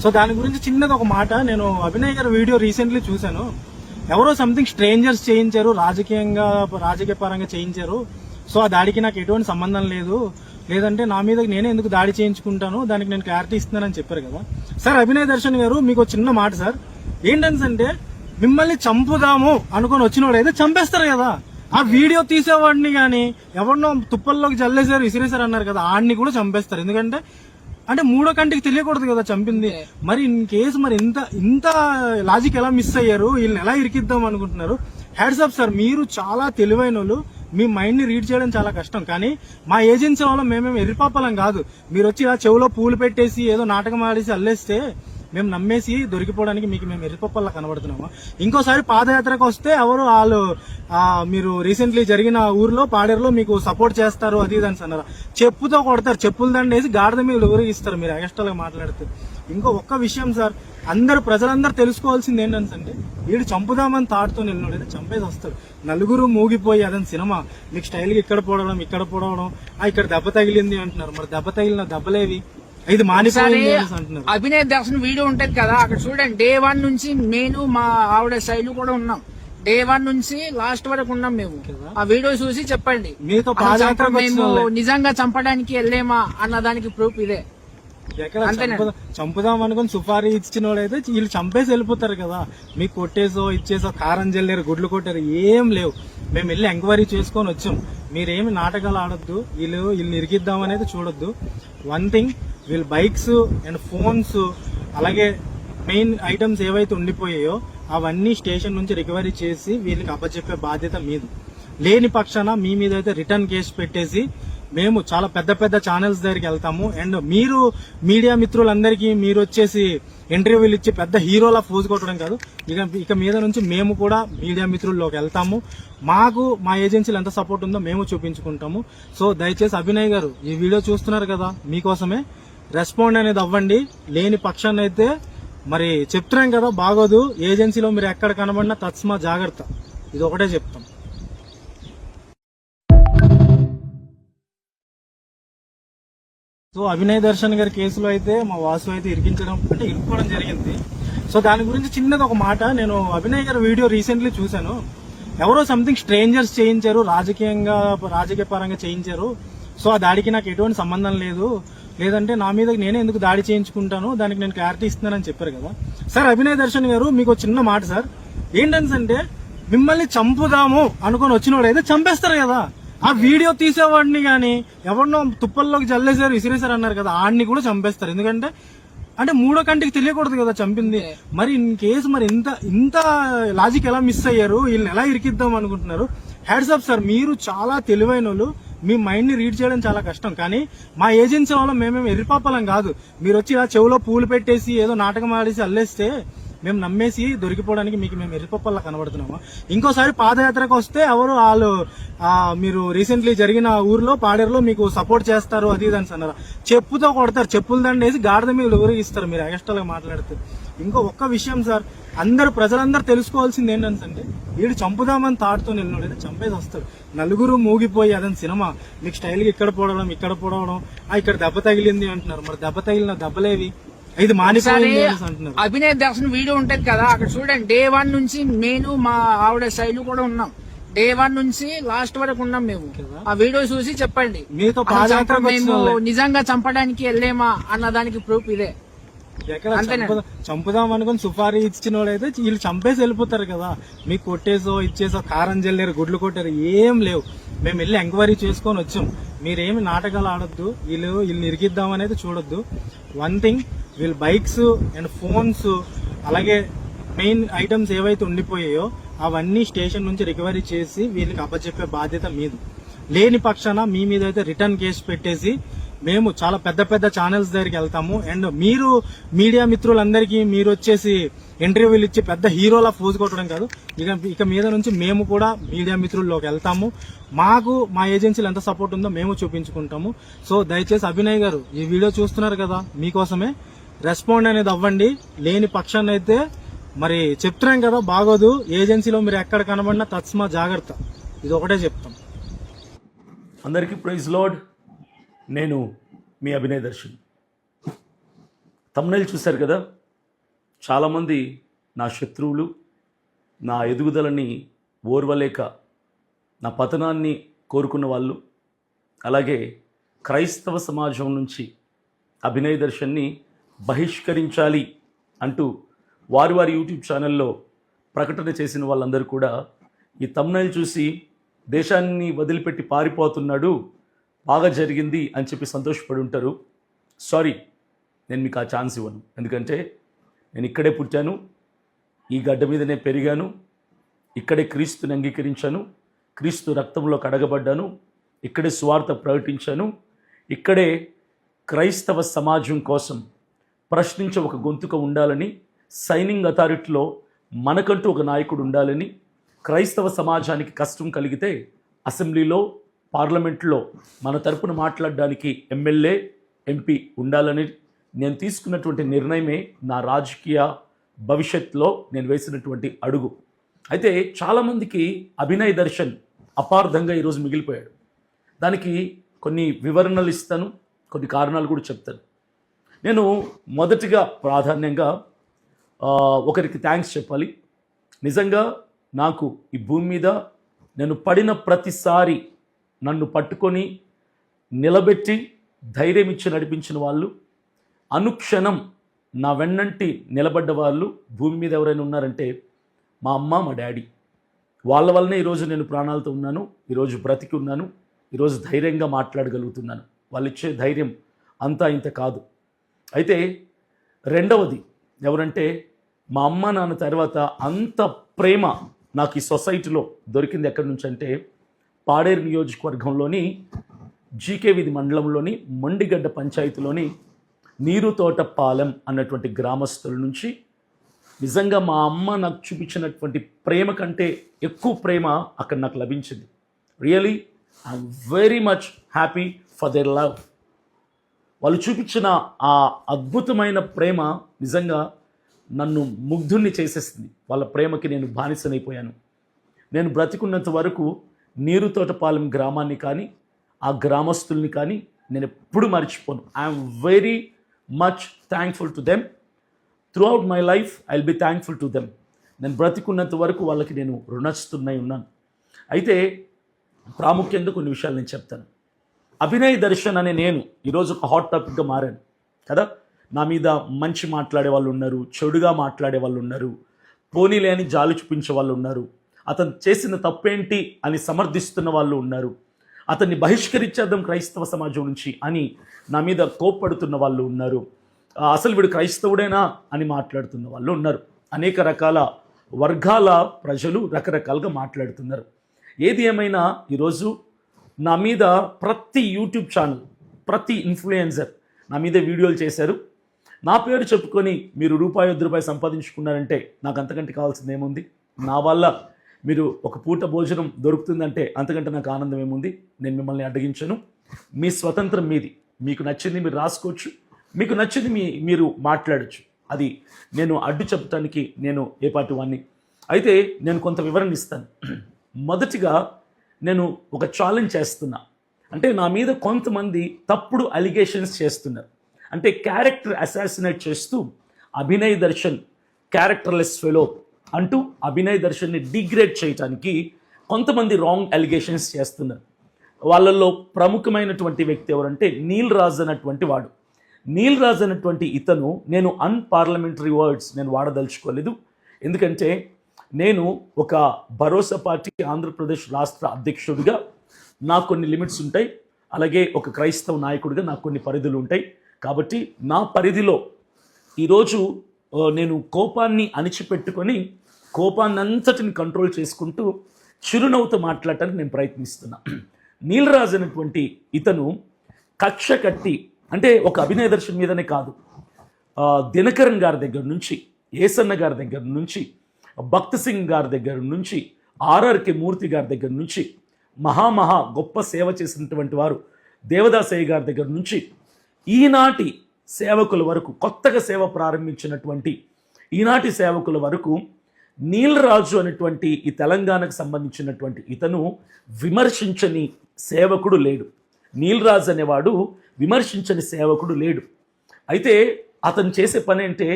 So దాని గురించి చిన్నది ఒక మాట, నేను అభినయ్ గారి వీడియో రీసెంట్లీ చూశాను. ఎవరో సంథింగ్ స్ట్రేంజర్స్ చేయించారు, రాజకీయ పరంగా చేయించారు. సో ఆ దాడికి నాకు ఎటువంటి సంబంధం లేదు, లేదంటే నా మీద నేనే ఎందుకు దాడి చేయించుకుంటాను, దానికి నేను క్లారిటీ ఇస్తున్నానని చెప్పారు కదా సార్. అభినయ్ దర్శన్ గారు, మీకు చిన్న మాట సార్, ఏంటంటే మిమ్మల్ని చంపుదాము అనుకుని వచ్చినోడు అయితే చంపేస్తారు కదా. ఆ వీడియో తీసేవాడిని గాని ఎవరినో తుప్పల్లోకి జల్లేసారు, విసిరేసారు అన్నారు కదా, ఆడిని కూడా చంపేస్తారు. ఎందుకంటే అంటే మూడో కంటికి తెలియకూడదు కదా చంపింది. మరి ఇన్ కేసు మరి ఇంత లాజిక్ ఎలా మిస్ అయ్యారు, వీళ్ళని ఎలా ఇరికిద్దాం అనుకుంటున్నారు? హ్యాట్స్ ఆఫ్ సార్, మీరు చాలా తెలివైన వాళ్ళు, మీ మైండ్ ని రీడ్ చేయడం చాలా కష్టం. కానీ మా ఏజెన్సీ వల్ల మేమేమి ఎర్రిపాపలం కాదు. మీరు వచ్చి ఇలా చెవులో పూలు పెట్టేసి ఏదో నాటకం ఆడేసి అల్లేస్తే మేము నమ్మేసి దొరికిపోవడానికి మీకు మేము ఎర్రిపప్పల్లా కనబడుతున్నాము. ఇంకోసారి పాదయాత్రకు వస్తే ఎవరు వాళ్ళు మీరు రీసెంట్లీ జరిగిన ఊర్లో పాడేరులో మీకు సపోర్ట్ చేస్తారు అది ఇది అని అన్నారు. చెప్పుతో కొడతారు, చెప్పులు దండేసి గాడిద మీద ఊరేగిస్తారు మీరు ఎగస్ట్రాగా మాట్లాడితే. ఇంకో ఒక్క విషయం సార్, ప్రజలందరూ తెలుసుకోవాల్సింది ఏంటంటే వీడు చంపుదామని తాడుతో నిన్నోడైతే చంపేసి వస్తాడు. నలుగురు మూగిపోయి అదని సినిమా, మీకు స్టైల్గా ఇక్కడ పొడవడం ఇక్కడ దెబ్బ తగిలింది అంటున్నారు. మరి దెబ్బ తగిలిన దెబ్బలేవి? ఇది మానిపోయింది అంటున్నారు. అభినయ్ దర్శన్ వీడియో ఉంటది కదా, అక్కడ చూడండి. డే 1 నుంచి నేను మా ఆవిడ శైలు కూడా ఉన్నాం. డే 1 నుంచి లాస్ట్ వరకు ఉన్నాం మేము. ఆ వీడియో చూసి చెప్పండి, మీతో మేము నిజంగా చంపడానికి వెళ్ళేమా అన్న దానికి ప్రూఫ్ ఇదే. చంపుదాం అనుకుని సుపారీ ఇచ్చిన వాళ్ళైతే వీళ్ళు చంపేసి వెళ్ళిపోతారు కదా. మీకు కొట్టేసో ఇచ్చేసో కారం జల్లేరు, గుడ్లు కొట్టారు, ఏం లేవు. మేము వెళ్ళి ఎంక్వైరీ చేసుకొని వచ్చాం. మీరేమి నాటకాలు ఆడొద్దు, వీళ్ళని ఇరికిద్దాం అనేది చూడొద్దు. వన్ థింగ్, వీళ్ళ బైక్స్ అండ్ ఫోన్స్ అలాగే మెయిన్ ఐటమ్స్ ఏవైతే ఉండిపోయాయో అవన్నీ స్టేషన్ నుంచి రికవరీ చేసి వీళ్ళకి అప్పచెప్పే బాధ్యత మీది. లేని పక్షాన మీ మీద అయితే రిటర్న్ కేసు పెట్టేసి మేము చాలా పెద్ద ఛానల్స్ దగ్గరికి వెళ్తాము. అండ్ మీరు మీడియా మిత్రులందరికీ మీరు వచ్చేసి ఇంటర్వ్యూలు ఇచ్చి పెద్ద హీరోలా ఫోజు కొట్టడం కాదు. ఇక మీద నుంచి మేము కూడా మీడియా మిత్రుల్లోకి వెళ్తాము. మాకు మా ఏజెన్సీలు ఎంత సపోర్ట్ ఉందో మేము చూపించుకుంటాము. సో దయచేసి అభినయ్ గారు, ఈ వీడియో చూస్తున్నారు కదా, మీకోసమే రెస్పాండ్ అనేది అవ్వండి. లేని పక్షాన్ని అయితే మరి చెప్తున్నాం కదా, బాగోదు. ఏజెన్సీలో మీరు ఎక్కడ కనబడినా తస్మా జాగ్రత్త, ఇది ఒకటే చెప్తాం. సో అభినయ్ దర్శన్ గారి కేసులో అయితే మా వాసు అయితే ఇరుక్కోవడం జరిగింది. సో దాని గురించి చిన్నది ఒక మాట, నేను అభినయ్ గారి వీడియో రీసెంట్లీ చూశాను. ఎవరో సంథింగ్ స్ట్రేంజర్స్ చేయించారు, రాజకీయ పరంగా చేయించారు. సో ఆ దాడికి నాకు ఎటువంటి సంబంధం లేదు, లేదంటే నా మీద నేనే ఎందుకు దాడి చేయించుకుంటాను, దానికి నేను క్లారిటీ ఇస్తున్నానని చెప్పారు కదా సార్. అభినయ్ దర్శన్ గారు, మీకు చిన్న మాట సార్, ఏంటంటే మిమ్మల్ని చంపుదాము అనుకుని వచ్చినోడు అయితే చంపేస్తారు కదా. ఆ వీడియో తీసేవాడిని గాని ఎవరినో తుప్పల్లోకి జల్లేసారు, విసిరేసారు అన్నారు కదా, ఆడిని కూడా చంపేస్తారు. ఎందుకంటే అంటే మూడో కంటికి తెలియకూడదు కదా చంపింది. మరి ఇన్ కేసు మరి ఇంత లాజిక్ ఎలా మిస్ అయ్యారు, వీళ్ళని ఎలా ఇరికిద్దాం అనుకుంటున్నారు? హ్యాట్స్ ఆఫ్ సార్, మీరు చాలా తెలివైన వాళ్ళు, మీ మైండ్ ని రీడ్ చేయడం చాలా కష్టం. కానీ మా ఏజెన్సీ వల్ల మేమేమి ఎర్రిపాపలం కాదు. మీరు వచ్చి ఇలా చెవులో పూలు పెట్టేసి ఏదో నాటకం ఆడేసి అల్లేస్తే మేము నమ్మేసి దొరికిపోవడానికి మీకు మేము ఎర్రిపప్పల్లా కనబడుతున్నాము. ఇంకోసారి పాదయాత్రకు వస్తే ఎవరు వాళ్ళు మీరు రీసెంట్లీ జరిగిన ఊర్లో పాడేరులో మీకు సపోర్ట్ చేస్తారు అది ఇది అని అన్నారు. చెప్పుతో కొడతారు, చెప్పులు దండేసి గాడిద మీద ఊరేగిస్తారు మీరు ఎగస్ట్రాగా మాట్లాడితే. ఇంకో ఒక్క విషయం సార్, ప్రజలందరూ తెలుసుకోవాల్సింది ఏంటంటే వీడు చంపుదామని తాడుతో నిన్నోడైతే చంపేసి వస్తాడు. నలుగురు మూగిపోయి అదని సినిమా, మీకు స్టైల్గా ఇక్కడ పొడవడం ఇక్కడ దెబ్బ తగిలింది అంటున్నారు. మరి దెబ్బ తగిలిన దెబ్బలేవి? ఇది మానిపోయింది అంటున్నారు. అభినయ్ దర్శన్ వీడియో ఉంటది కదా, అక్కడ చూడండి. డే 1 నుంచి నేను మా ఆవిడ శైలు కూడా ఉన్నాం. డే 1 నుంచి లాస్ట్ వరకు ఉన్నాం మేము. ఆ వీడియో చూసి చెప్పండి, మీతో మేము నిజంగా చంపడానికి వెళ్ళేమా అన్న దానికి ప్రూఫ్ ఇదే. చంపుదాం అనుకుని సుపారీ ఇచ్చిన వాళ్ళైతే వీళ్ళు చంపేసి వెళ్ళిపోతారు కదా. మీకు కొట్టేసో ఇచ్చేసో కారం జల్లేరు, గుడ్లు కొట్టారు, ఏం లేవు. మేము వెళ్ళి ఎంక్వైరీ చేసుకొని వచ్చాం. మీరేమి నాటకాలు ఆడొద్దు, వీళ్ళని ఇరికిద్దాం అనేది చూడొద్దు. వన్ థింగ్, వీళ్ళ బైక్స్ అండ్ ఫోన్స్ అలాగే మెయిన్ ఐటమ్స్ ఏవైతే ఉండిపోయాయో అవన్నీ స్టేషన్ నుంచి రికవరీ చేసి వీళ్ళకి అప్పచెప్పే బాధ్యత మీది. లేని పక్షాన మీ మీద అయితే రిటర్న్ కేసు పెట్టేసి మేము చాలా పెద్ద ఛానల్స్ దగ్గరికి వెళ్తాము. అండ్ మీరు మీడియా మిత్రులందరికీ మీరు వచ్చేసి ఇంటర్వ్యూలు ఇచ్చి పెద్ద హీరోలా ఫోజు కొట్టడం కాదు. ఇక మీద నుంచి మేము కూడా మీడియా మిత్రుల్లోకి వెళ్తాము. మాకు మా ఏజెన్సీలు ఎంత సపోర్ట్ ఉందో మేము చూపించుకుంటాము. సో దయచేసి అభినయ్ గారు, ఈ వీడియో చూస్తున్నారు కదా, మీకోసమే రెస్పాండ్ అనేది అవ్వండి. లేని పక్షాన్ని అయితే మరి చెప్తున్నాం కదా, బాగోదు. ఏజెన్సీలో మీరు ఎక్కడ కనబడినా తస్మా జాగ్రత్త, ఇది ఒకటే చెప్తాం. అందరికీ ప్రైజ్ లార్డ్. నేను మీ అభినయ్ దర్శన్. థంబ్నెయిల్ చూశారు కదా, చాలామంది నా శత్రువులు నా ఎదుగుదలని ఓర్వలేక నా పతనాన్ని కోరుకున్న వాళ్ళు, అలాగే క్రైస్తవ సమాజం నుంచి అభినయ్ దర్శన్ని బహిష్కరించాలి అంటూ వారి వారి యూట్యూబ్ ఛానల్లో ప్రకటన చేసిన వాళ్ళందరూ కూడా ఈ థంబ్నెయిల్ చూసి దేశాన్ని వదిలిపెట్టి పారిపోతున్నాడు, బాగా జరిగింది అని చెప్పి సంతోషపడి ఉంటారు. సారీ, నేను మీకు ఆ ఛాన్స్ ఇవ్వను. ఎందుకంటే నేను ఇక్కడే పుట్టాను, ఈ గడ్డ మీదనే పెరిగాను, ఇక్కడే క్రీస్తుని అంగీకరించాను, క్రీస్తు రక్తంలో కడగబడ్డాను, ఇక్కడే సువార్త ప్రకటించాను, ఇక్కడే క్రైస్తవ సమాజం కోసం ప్రశ్నించే ఒక గొంతుక ఉండాలని, సైనింగ్ అథారిటీలో మనకంటూ ఒక నాయకుడు ఉండాలని, క్రైస్తవ సమాజానికి కష్టం కలిగితే అసెంబ్లీలో పార్లమెంట్లో మన తరపున మాట్లాడడానికి ఎమ్మెల్యే ఎంపీ ఉండాలని నేను తీసుకున్నటువంటి నిర్ణయమే నా రాజకీయ భవిష్యత్తులో నేను వేసినటువంటి అడుగు. అయితే చాలామందికి అభినయ్ దర్శన్ అపార్థంగా ఈరోజు మిగిలిపోయాడు. దానికి కొన్ని వివరణలు ఇస్తాను, కొన్ని కారణాలు కూడా చెప్తాను. నేను మొదటిగా ప్రాధాన్యంగా ఒకరికి థ్యాంక్స్ చెప్పాలి. నిజంగా నాకు ఈ భూమి మీద నేను పడిన ప్రతిసారి నన్ను పట్టుకొని నిలబెట్టి ధైర్యం ఇచ్చి నడిపించిన వాళ్ళు, అనుక్షణం నా వెన్నంటి నిలబడ్డ వాళ్ళు భూమి మీద ఎవరైనా ఉన్నారంటే మా అమ్మ, మా డాడీ. వాళ్ళ వల్లనే ఈరోజు నేను ప్రాణాలతో ఉన్నాను, ఈరోజు బ్రతికి ఉన్నాను, ఈరోజు ధైర్యంగా మాట్లాడగలుగుతున్నాను. వాళ్ళు ఇచ్చే ధైర్యం అంతా ఇంత కాదు. అయితే రెండవది ఎవరంటే మా అమ్మ నాన్న తర్వాత అంత ప్రేమ నాకు ఈ సొసైటీలో దొరికింది ఎక్కడి నుంచి అంటే పాడేరు నియోజకవర్గంలోని జీకే వీధి మండలంలోని మొండిగడ్డ పంచాయతీలోని నీరుతోటపాలెం అన్నటువంటి గ్రామస్తుల నుంచి. నిజంగా మా అమ్మ నాకు చూపించినటువంటి ప్రేమ కంటే ఎక్కువ ప్రేమ అక్కడ నాకు లభించింది. Really I'm very much happy for their love. వాళ్ళు చూపించిన ఆ అద్భుతమైన ప్రేమ నిజంగా నన్ను ముగ్ధుల్ని చేసేసింది. వాళ్ళ ప్రేమకి నేను బానిసనైపోయాను. నేను బ్రతికున్నంత వరకు నీరుతోటపాలెం గ్రామాన్ని కానీ ఆ గ్రామస్తుల్ని కానీ నేను ఎప్పుడు మర్చిపోను. I'm very much thankful to them. Throughout my life I will be thankful to them. నేను బ్రతికున్నంత వరకు వాళ్ళకి నేను రుణస్తున్నై ఉన్నాను. అయితే ప్రాముఖ్యంగా కొన్ని విషయాలు నేను చెప్తాను. అభినయ్ దర్శన్ అనే నేను ఈరోజు ఒక హాట్ టాపిక్గా మారాను కదా. నా మీద మంచి మాట్లాడే వాళ్ళు ఉన్నారు, చెడుగా మాట్లాడే వాళ్ళు ఉన్నారు, పోనీలే అని జాలి చూపించే వాళ్ళు ఉన్నారు, అతను చేసిన తప్పేంటి అని సమర్థిస్తున్న వాళ్ళు ఉన్నారు, అతన్ని బహిష్కరించేద్దాం క్రైస్తవ సమాజం నుంచి అని నా మీద కోప్పడుతున్న వాళ్ళు ఉన్నారు, అసలు వీడు క్రైస్తవుడేనా అని మాట్లాడుతున్న వాళ్ళు ఉన్నారు. అనేక రకాల వర్గాల ప్రజలు రకరకాలుగా మాట్లాడుతున్నారు. ఏది ఏమైనా ఈరోజు నా మీద ప్రతి యూట్యూబ్ ఛానల్, ప్రతి ఇన్ఫ్లుయెన్సర్ నా మీద వీడియోలు చేశారు. నా పేరు చెప్పుకొని మీరు రూపాయి 10 రూపాయలు సంపాదించుకున్నారంటే నాకు అంతకంటే కావాల్సింది ఏముంది? నా వల్ల మీరు ఒక పూట భోజనం దొరుకుతుందంటే అంతకంటే నాకు ఆనందం ఏముంది? నేను మిమ్మల్ని అడ్డగించను. మీ స్వతంత్రం మీది. మీకు నచ్చింది మీరు రాసుకోవచ్చు, మీకు నచ్చింది మీరు మాట్లాడచ్చు. అది నేను అడ్డు చెప్పడానికి నేను ఏ పార్టీ వాడిని. అయితే నేను కొంత వివరణ ఇస్తాను. మొదటిగా నేను ఒక ఛాలెంజ్ చేస్తున్నా. అంటే నా మీద కొంతమంది తప్పుడు అలిగేషన్స్ చేస్తున్నారు. అంటే క్యారెక్టర్ అసాసినేట్ చేస్తూ అభినయ్ దర్శన్ క్యారెక్టర్లెస్ ఫెలో అంటూ అభినయ్ దర్శన్ని డిగ్రేడ్ చేయడానికి కొంతమంది రాంగ్ అలిగేషన్స్ చేస్తున్నారు. వాళ్ళల్లో ప్రముఖమైనటువంటి వ్యక్తి ఎవరంటే నీల్ రాజ్ అన్నటువంటి వాడు. నీల్ రాజ్ అన్నటువంటి ఇతను, నేను అన్పార్లమెంటరీ వర్డ్స్ నేను వాడదలుచుకోలేదు. ఎందుకంటే నేను ఒక భరోసా పార్టీ ఆంధ్రప్రదేశ్ రాష్ట్ర అధ్యక్షుడిగా నాకు కొన్ని లిమిట్స్ ఉంటాయి, అలాగే ఒక క్రైస్తవ నాయకుడిగా నాకు కొన్ని పరిధులు ఉంటాయి. కాబట్టి నా పరిధిలో ఈరోజు నేను కోపాన్ని అణిచిపెట్టుకొని కోపాన్నంతటిని కంట్రోల్ చేసుకుంటూ చిరునవ్వుతో మాట్లాడటానికి నేను ప్రయత్నిస్తున్నా. నీలరాజు అనేటువంటి ఇతను కక్ష కట్టి, అంటే ఒక అభినయ దర్శన్ మీదనే కాదు, దినకరన్ గారి దగ్గర నుంచి, ఏసన్న గారి దగ్గర నుంచి, భక్త్ సింగ్ గారి దగ్గర నుంచి, ఆర్ఆర్కే మూర్తి గారి దగ్గర నుంచి, మహా గొప్ప సేవ చేసినటువంటి వారు దేవదాసయ్య గారి దగ్గర నుంచి, ఈనాటి సేవకుల వరకు, కొత్తగా సేవ ప్రారంభించినటువంటి ఈనాటి సేవకుల వరకు నీలరాజు అనేటువంటి ఈ తెలంగాణకు సంబంధించినటువంటి ఇతను విమర్శించని సేవకుడు లేడు. నీలరాజు అనేవాడు విమర్శించని సేవకుడు లేడు. అయితే అతను చేసే పని అంటే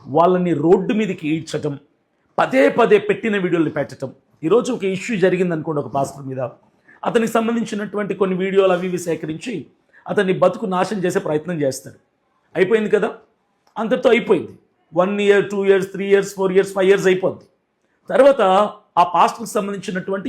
వాళ్ళని రోడ్డు మీదకి ఈడ్చటం, పదే పదే పెట్టిన వీడియోలు పెట్టడం. ఈరోజు ఒక ఇష్యూ జరిగింది అనుకోండి ఒక పాస్టర్ మీద, అతనికి సంబంధించినటువంటి కొన్ని వీడియోలు అవి ఇవి సేకరించి అతన్ని బతుకు నాశనం చేసే ప్రయత్నం చేస్తాడు. అయిపోయింది కదా, అంతటితో అయిపోయింది. 1 year 2 years 3 years 4 years 5 years అయిపోద్ది. తర్వాత ఆ పాస్టర్కి సంబంధించినటువంటి